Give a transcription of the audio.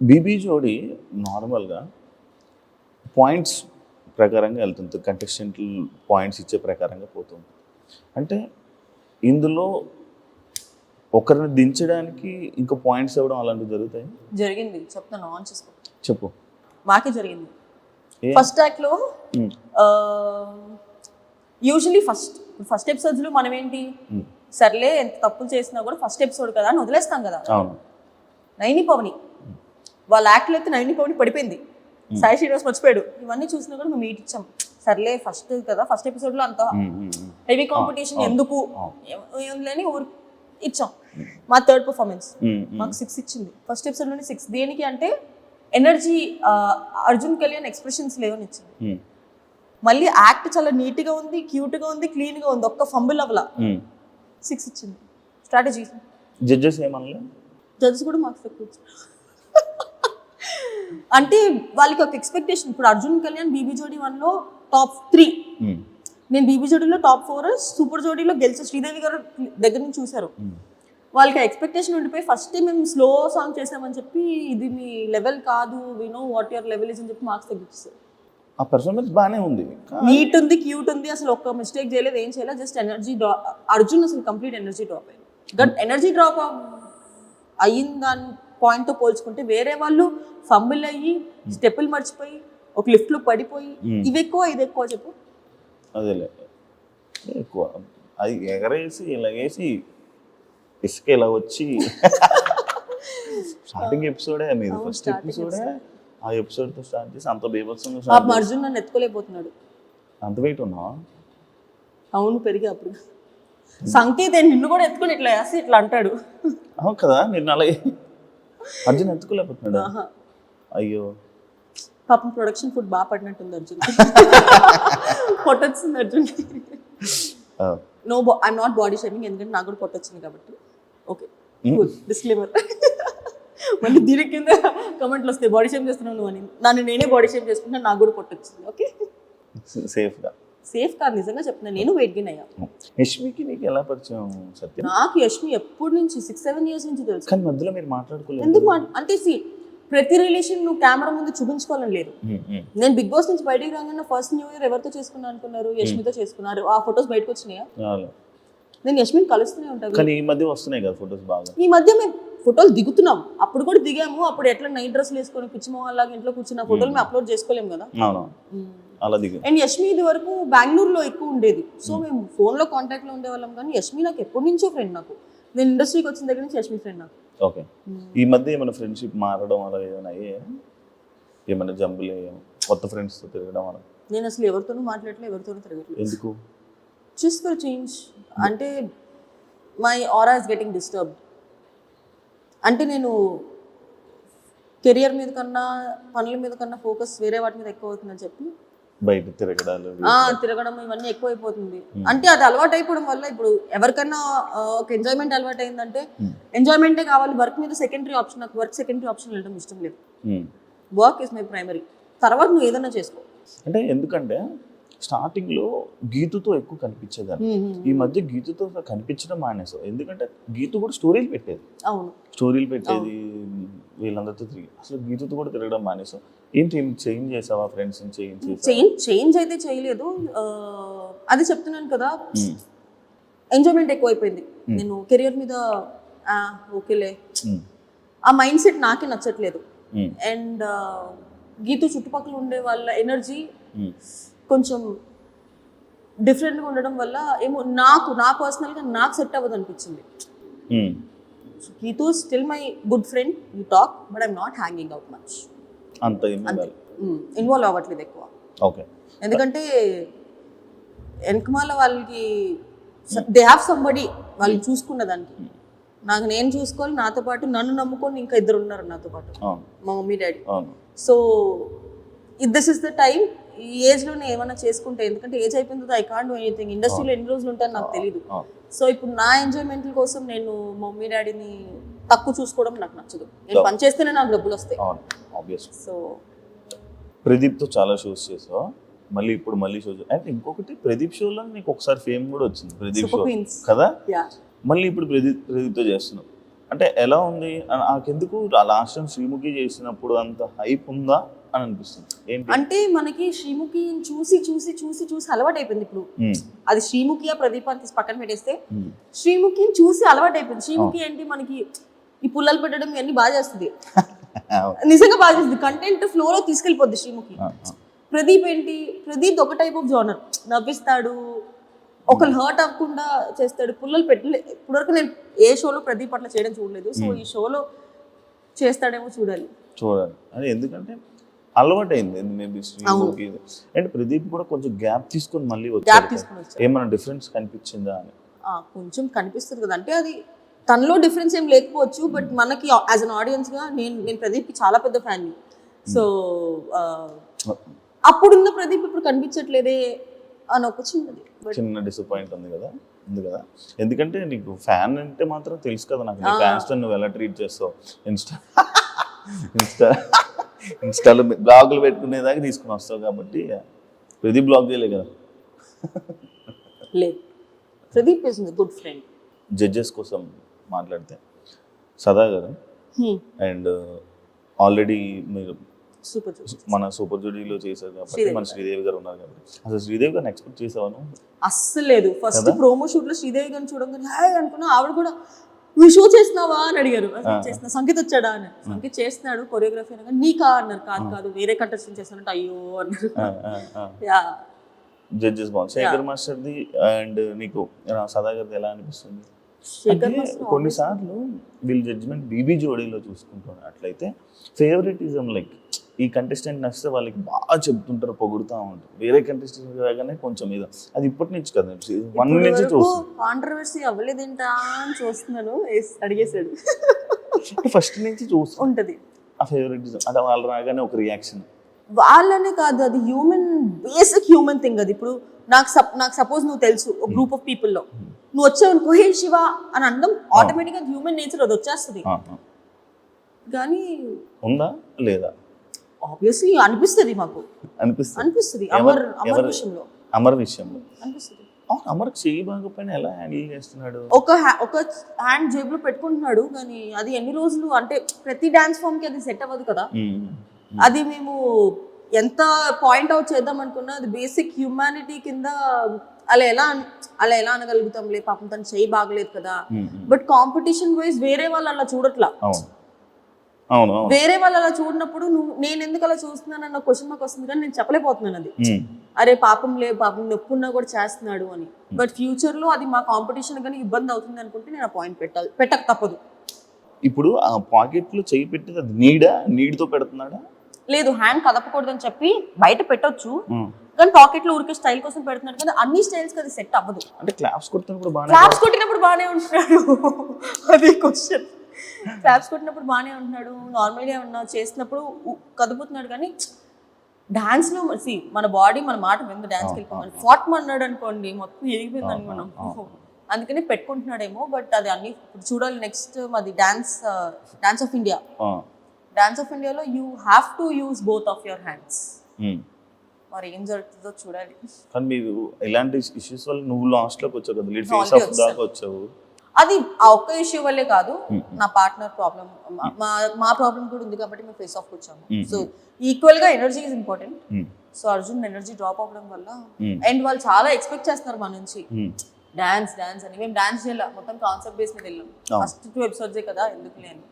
BB జోడి నార్మల్గా points ప్రకారంగా వెళ్తుంది, కంటెస్టెంట్లు పాయింట్స్ ఇచ్చే ప్రకారంగా పోతుంది. అంటే ఇందులో ఒకరిని దించడానికి ఇంకా పాయింట్స్ ఇవ్వడం అలాంటివి జరుగుతాయి. జరిగింది, చెప్తాను, ఆన్ చేసుకో. చెప్పు. మాకే జరిగింది. ఫస్ట్ యాక్ట్ లో యూజువలీ ఫస్ట్ ఎపిసోడ్స్ లో మనం ఏంటి, సర్లే ఎంత తప్పులు చేసినా కూడా ఫస్ట్ ఎపిసోడ్ కదా అని వదిలేస్తాం కదా. నైని పవని వాళ్ళ యాక్ట్లో అయితే నైని పవని పడిపోయింది, సాయి శ్రీనివాస్ మర్చిపోయాడు, ఇవన్నీ చూసినా కూడా మేము మీట్ ఇచ్చాం. సర్లే ఫస్ట్ కదా, ఫస్ట్ ఎపిసోడ్ లో అంత హెవీ కాంపిటీషన్ ఎందుకు లేని ఊరు ఇచ్చాం. మా థర్డ్ పర్ఫార్మెన్స్ మాకు 6 ఇచ్చింది. ఫస్ట్ ఎపిసోడ్ లోనే 6. దేనికి అంటే ఎనర్జీ, అర్జున్ కళ్యాణ్ ఎక్స్ప్రెషన్స్ లేవని ఇచ్చింది. మళ్ళీ యాక్ట్ చాలా నీట్ గా ఉంది, క్యూట్ గా ఉంది, క్లీన్ గా ఉంది, ఒక్క ఫంబుల్ అవ్వలా 6 ఇచ్చింది. స్ట్రాటజీ. జడ్జెస్ ఏమన్నా, జడ్జెస్ కూడా మాకు తక్కువ ఇచ్చారు. అంటే వాళ్ళకి ఒక ఎక్స్పెక్టేషన్. ఇప్పుడు అర్జున్ కళ్యాణ్ బీబీ జోడీ 1 లో టాప్ 3, నేను బీబీ జోడీలో టాప్ 4, సూపర్ జోడీలో గెలిచే శ్రీదేవి గారు దగ్గర నుంచి చూశారు. వాళ్ళకి ఎక్స్పెక్టేషన్ ఉండిపోయి ఫస్ట్ మేము స్లో సాంగ్ చేసామని చెప్పి ఇది మీ లెవెల్ కాదు, we know what your level is అని చెప్పి మార్క్స్ తగ్గిస్తారు. ఆ పర్ఫార్మెన్స్ బాగానే ఉంది, నీట్ ఉంది, క్యూట్ ఉంది, అసలు ఒక్క మిస్టేక్ చేయలేదు, ఏం చేయలేదు, జస్ట్ ఎనర్జీ డ్రాప్. అర్జున్ అసలు కంప్లీట్ ఎనర్జీ డ్రాప్ అయింది. బట్ ఎనర్జీ డ్రాప్ అయ్యింది దాని పాయింట్తో పోల్చుకుంటే వేరే వాళ్ళు ఫంబుల్ అయ్యి స్టెప్పులు మర్చిపోయి ఒక లిఫ్ట్లో పడిపోయి ఇవి ఎక్కువ ఇది ఎక్కువ చెప్పు. అదేలే ఎక్కువ, అది ఎగరేసి ఇలాగేసి ఇసుక ఇలా వచ్చి స్టార్టింగ్ ఎపిసోడే మీది, ఫస్ట్ ఎపిసోడే ఆ ఎపిసోడ్తో స్టార్ట్ చేసి అంత బీభత్సంగా అర్జున్ నన్ను ఎత్తుకోలేకపోతున్నాడు. అంత వెయిట్ ఉన్నావా? అవును, పెరిగి అప్పుడు సంకేత్ నిన్ను కూడా ఎత్తుకొని ఇట్లా వేసి ఇట్లా అంటాడు. అవును కదా, నిన్ను అలాగే అర్జున్ ఎత్తుకోలేకపోతున్నాడు. అయ్యో పాపం ప్రొడక్షన్ ఫుడ్ బాగా పడినట్టుంది అర్జున్. పొట్టొచ్చింది Arjun. No, I'm not body shaming, ఎందుకంటే నాకు కూడా పొట్టొచ్చింది కాబట్టి. Okay, disclaimer. మళ్ళీ దీని కింద కమెంట్లు వస్తాయి, బాడీ షేమ్ చేస్తున్నావు నువ్వు అని. నన్ను నేనే బాడీ షేమ్ చేసుకుంటా, నాకు కూడా పొట్టొచ్చింది. ఓకే, సేఫ్ కాదు, నిజంగా చెప్తున్నా. నేను వెయిట్ గెయిన్ అయ్యా. యష్మికి నీకు ఎలా పరిచయం సత్యం? నాకు యష్మి ఎప్పటి నుంచి 6-7 years నుంచి తెలుసు. కానీ మధ్యలో మీరు మాట్లాడుకోలేదు ఎందుకు? అంటే ప్రతి రిలేషన్ నువ్వు కెమెరా ముందు చూపించుకోవాలని లేదు. నేను బిగ్ బాస్ నుంచి బయటకు రాగానే ఫస్ట్ న్యూ ఇయర్ ఎవరితో చేసుకున్నా అనుకున్నారు? యష్మితో చేసుకున్నారు. ఆ ఫొటోస్ బయటకు వచ్చినాయా? నేను యష్మిని కలుస్తూనే ఉంటాను. కానీ ఈ మధ్య వస్తున్నాయి కదా ఫొటోస్ బాగా. ఈ మధ్య మేము ఫోటోలు దిగుతున్నాం, అప్పుడు కూడా దిగాము. అప్పుడు ఎట్లా నైట్ డ్రెస్లు వేసుకొని పిచ్చి మొహాల్లాగా ఇంట్లో కూర్చున్న ఫోటోలు మేము అప్లోడ్ చేసుకోలేము కదా. అండ్ యష్మి ఇది వరకు బెంగళూరులో ఎక్కువ ఉండేది, సో మేము ఫోన్లో కాంటాక్ట్లో ఉండేవాళ్ళం. కానీ యష్మి నాకు ఎప్పటి నుంచో ఫ్రెండ్. నాకు నేను ఇండస్ట్రీకి వచ్చిన దగ్గర నుంచి యష్మి ఫ్రెండ్ నాకు. ఓకే, ఈ మధ్య ఏమైనా ఫ్రెండ్షిప్ మారడం అలా ఏమైనా ఏమైనా జంబులు కొత్త ఫ్రెండ్స్తో తిరగడం అలా? నేను అసలు ఎవరితోనూ మాట్లాడలేదు, ఎవరితోనూ తిరగట్లేదు. ఎందుకు? Just for change. అంటే my aura is getting disturbed. అంటే నేను కెరియర్ మీద కన్నా పనుల మీద కన్నా ఫోకస్ వేరే వాటి మీద ఎక్కువ అవుతుందని చెప్పి బయట తిరగడం ఇవన్నీ ఎక్కువ అయిపోతుంది. అంటే అది అలవాటు అయిపోవడం వల్ల ఇప్పుడు ఎవరికన్నా ఒక ఎంజాయ్మెంట్ అలవాటు అయిందంటే ఎంజాయ్మెంటే కావాలి, వర్క్ మీద సెకండరీ ఆప్షన్. నాకు వర్క్ సెకండరీ ఆప్షన్ వెళ్ళడం ఇష్టం లేదు. వర్క్ ఇస్ మై ప్రైమరీ, తర్వాత నువ్వు ఏదైనా చేసుకో. అంటే ఎందుకంటే స్టార్టింగ్లో గీతుతో ఎక్కువ కనిపించేదాన్ని, ఈ మధ్య గీతుతో కనిపించడం మానేసావు. ఎందుకంటే గీతు కూడా స్టోరీలు పెట్టేది. అవును, స్టోరీలు పెట్టేది వీళ్ళందరితో తిరిగి. అసలు గీతుతో కూడా తిరగడం మానేసావు. ఏంటి చేంజ్ చేసావా? ఫ్రెండ్స్ చేంజ్ అయితే చేయలేదు. అది చెప్తున్నాను కదా, ఎంజాయ్మెంట్ ఎక్కువైపోయింది. నేను కెరియర్ మీద ఓకేలే, ఆ మైండ్ సెట్ నాకే నచ్చట్లేదు. అండ్ గీతు చుట్టుపక్కల ఉండే వాళ్ళ ఎనర్జీ కొంచెం డిఫరెంట్గా ఉండడం వల్ల ఏమో నా పర్సనల్గా నాకు సెట్ అవ్వదు అనిపించింది. Geetu still my good friend, you talk, but I'm not hanging out much. అంతే ఇన్వాల్వ్ అవ్వట్లేదు ఎక్కువ. ఓకే, ఎందుకంటే వెనకమాల వాళ్ళకి దే హ్యావ్ సంబడి వాళ్ళు చూసుకున్న దానికి. నాకు నేను చూసుకోవాలి, నాతో పాటు నన్ను నమ్ముకొని ఇంకా 2 ఉన్నారు నాతో పాటు, మా mummy daddy. So this is the time. ఈ ఏజ్లోనే ఏమైనా చేసుకుంటే, ఎందుకంటే ఏజ్ అయిపోయిన తర్వాత ఐ కాంట్ డూ ఎనీథింగ్. ఇండస్ట్రీలో ఎన్ని రోజులు ఉంటాను నాకు తెలీదు. సో ఇప్పుడు నా ఎంజాయ్మెంట్ కోసం నేను మమ్మీ డాడీని తక్కువ చూసుకోవడం నాకు నచ్చదు. నేను పని చేస్తేనే నాకు డబ్బులు వస్తాయి. సో ప్రదీప్తో చాలా షోస్ చేసావు, మళ్ళీ ఇప్పుడు మళ్ళీ షోస్. అంటే ఇంకొకటి, ప్రదీప్ షోలో నీకు ఒకసారి ఫేమ్ కూడా వచ్చింది, ప్రదీప్ షో కదా. మళ్ళీ ఇప్పుడు ప్రదీప్తో చేస్తున్నావు. అంటే ఎలా ఉంది నాకెందుకు లాస్ట్ టైం శ్రీముఖి చేసినప్పుడు అంత హైప్ ఉందా అని అనిపిస్తుంది. ఏంటి అంటే మనకి శ్రీముఖి చూసి చూసి చూసి చూసి అలవాటు అయిపోయింది ఇప్పుడు. అది శ్రీముఖియా ప్రదీప్ అని తీసి పక్కన పెట్టేస్తే శ్రీముఖిని చూసి అలవాటు అయిపోయింది. శ్రీముఖి ఏంటి మనకి ఈ పుల్లలు పెట్టడం ఇవన్నీ బాగా చేస్తుంది, నిజంగా బాగా చేస్తుంది. కంటెంట్ ఫ్లోలో తీసుకెళ్ళిపోద్ది శ్రీముఖి. ప్రదీప్ ఏంటి, ప్రదీప్ ఒక టైప్ ఆఫ్ జోనర్, నవ్విస్తాడు, ఒకళ్ళు హర్ట్ అవ్వకుండా చేస్తాడు. పుల్లలు పెట్టలే ఇప్పటివరకు నేను ఏ షోలో ప్రదీప్ అట్లా చేయడం చూడలేదు. సో ఈ షోలో చేస్తాడేమో చూడాలి. అది ఎందుకంటే అలవాటు అయింది మేబీ శ్రీముఖి. అండ్ ప్రదీప్ కూడా కొంచెం గ్యాప్ తీసుకొని మళ్ళీ వచ్చాడు. ఏమైనా డిఫరెన్స్ కనిపించిందా అని? కొంచెం కనిపిస్తుంది కదా, అంటే అది తనలో డిఫరెన్స్ ఏం లేకపోవచ్చు, బట్ మనకి యాజ్ అన్ ఆడియన్స్ గా నేను ప్రదీప్కి చాలా పెద్ద ఫ్యాన్. సో అప్పుడున్న ప్రదీప్ ఇప్పుడు కనిపించట్లేదే అని ఒక చిన్న డిసప్పాయింట్ ఉంది కదా. ఎందుకంటే నీకు ఫ్యాన్ అంటే మాత్రం తెలుసు కదా నాకు, నీ ఫ్యాన్స్ నువ్వు ఎలా ట్రీట్ చేస్తావు. ఇన్స్టాలో బ్లాగులు పెట్టుకునేదాకా తీసుకుని వస్తావు కాబట్టి ప్రదీప్ బ్లాగ్ చేయలే కదా. లేదు, Pradeep is good friend. Judges కోసం మాట్లాడితే సదా గారు అండ్ ఆల్రెడీ మీరు మన సూపర్ జూడీలో చేశారు కాబట్టి మన శ్రీదేవి గారు ఉన్నారు కాబట్టి అసలు శ్రీదేవి గారిని ఎక్స్పెక్ట్ చేసావాను? అస్సలు లేదు. ఫస్ట్ ప్రోమో షూట్ లో శ్రీదేవి గారిని చూడగానే హాయ్ అనుకున్నా. ఆవిడ కూడా నువ్వు షో చేస్తున్నావా అని అడిగారు. చేస్తున్నా. సంగీత్ వచ్చాడా అని. సంగీత్ చేస్తున్నాడు కొరియోగ్రఫీ అనగా నీకా అన్నారు. కాదు వేరే కంటెస్టెంట్ చేస్తానంటే అయ్యో అన్నారు. జడ్జెస్ బాగుంది. శేఖర్ మాస్టర్ది అండ్ నీకు సదా గారిది ఎలా అనిపిస్తుంది? కొన్నిసార్లు వీళ్ళ జడ్జిమెంట్ బీబీ జోడీలో చూసుకుంటాను అట్లయితే ఫేవరెటిజం, లైక్ ఈ కంటెస్టెంట్ నచ్చితే వాళ్ళకి బాగా చెప్తుంటారు, పొగుడుతూ ఉంటారు. వేరే కంటెస్టెంట్ రాగానే కొంచెం మీద అది ఇప్పటి నుంచి కదా, 1 నుంచి చూస్తున్నాను. కాంట్రవర్సీ అవ్వలేదేంటా అని చూస్తున్నాను. అడిగేశాడు. ఫస్ట్ నుంచి చూస్తూ ఉంటది ఆ ఫేవరెటిజం. అంటే వాళ్ళు రాగానే ఒక రియాక్షన్. వాళ్ళనే కాదు, అది హ్యూమన్, బేసిక్ హ్యూమన్ థింగ్ అది. ఇప్పుడు నాకు సపోజ్ నువ్వు తెలుసు ఒక గ్రూప్ ఆఫ్ పీపుల్లో నువ్వు వచ్చావు అనుకో హే శివ అని అనడం ఆటోమేటిక్గా హ్యూమన్ నేచర్, అది వచ్చేస్తుంది. కానీ ఉందా లేదా? ఆబ్వియస్లీ అనిపిస్తుంది, మాకు అనిపిస్తుంది. అమర్ విషయంలో అనిపిస్తుంది. అమర్ చేయి బాగోపోయినా ఎలా హ్యాండిల్ చేస్తున్నాడు? ఒక హ్యాండ్ జేబులో పెట్టుకుంటున్నాడు, కానీ అది ఎన్ని రోజులు అంటే ప్రతి డాన్స్ ఫామ్ కి అది సెట్ అవ్వదు కదా. అది మేము ఎంత పాయింట్ అవుట్ చేద్దాం అనుకున్నా అది బేసిక్ హ్యూమానిటీ కింద అలా ఎలా అనగలుగుతాంలే, పాపం తను చేయి బాగలేదు కదా. బట్ కాంపిటీషన్ వైజ్ వేరే వాళ్ళు అలా చూడట్లా. వేరే వాళ్ళు అలా చూడనప్పుడు నేను ఎందుకు అలా చూస్తున్నానన్న క్వశ్చన్ మాకు వస్తుంది, కానీ నేను చెప్పలేకపోతున్నాను అది. అరే పాపం నొప్పి ఉన్నా కూడా చేస్తున్నాడు అని. బట్ ఫ్యూచర్ లో అది మా కాంపిటీషన్ కానీ ఇబ్బంది అవుతుంది అనుకుంటే నేను ఆ పాయింట్ పెట్టక తప్పదు. ఇప్పుడు ఆ పాకెట్ లో చేయి పెట్టేది అది నీడ్తో పెడుతున్నాడా? లేదు, హ్యాండ్ కదపకూడదని చెప్పి బయట పెట్టొచ్చు, కానీ పాకెట్ లో ఊరికే స్టైల్ కోసం పెడుతున్నాడు కదా. అన్ని స్టైల్స్ కి అది సెట్ అవ్వదు. అంటే క్లాప్స్ కొట్టినప్పుడు బాగానే ఉంటున్నాడు. అది క్వశ్చన్. క్లాప్స్ కొట్టినప్పుడు బాగానే ఉంటున్నాడు, నార్మల్గా ఉన్నా చేసినప్పుడు కదుపుతున్నాడు. కానీ డాన్స్ లో మన బాడీ మన మాట విందు డాన్స్కి వెళ్ళిపోమని ఫాట్ అన్నాడు అనుకోండి, మొత్తం ఎగిపోయిందని మనం. అందుకని పెట్టుకుంటున్నాడేమో. బట్ అది అన్ని చూడాలి. నెక్స్ట్ మాది dance of India. Dance of ఇండియాలో you have to use both of your hands. మరి ఏం జరుగుతుందో చూడాలి. కానీ మీరు ఇలాంటి ఇష్యూస్ వల్ల నువ్వు లాస్ట్ లోకి వచ్చావు కదా, లీడ్ ఫేస్ ఆఫ్ దాకా వచ్చావు. అది ఆ ఒక్క ఇష్యూ వల్లే కాదు, నా పార్ట్నర్ ప్రాబ్లం, మా ప్రాబ్లం కూడా ఉంది కాబట్టి మేము ఫేస్ ఆఫ్ వచ్చాము. సో ఈక్వల్ గా energy is important. So Arjun energy drop అవ్వడం వల్ల అండ్ వాళ్ళు చాలా ఎక్స్పెక్ట్ చేస్తున్నారు మన నుంచి డాన్స్ అని. మేము డాన్స్ చేయాలి, మొత్తం కాన్సెప్ట్ బేస్ మీద వెళ్ళాం. ఫస్ట్ 2 ఎపిసోడ్సే కదా, ఎందుకు లేని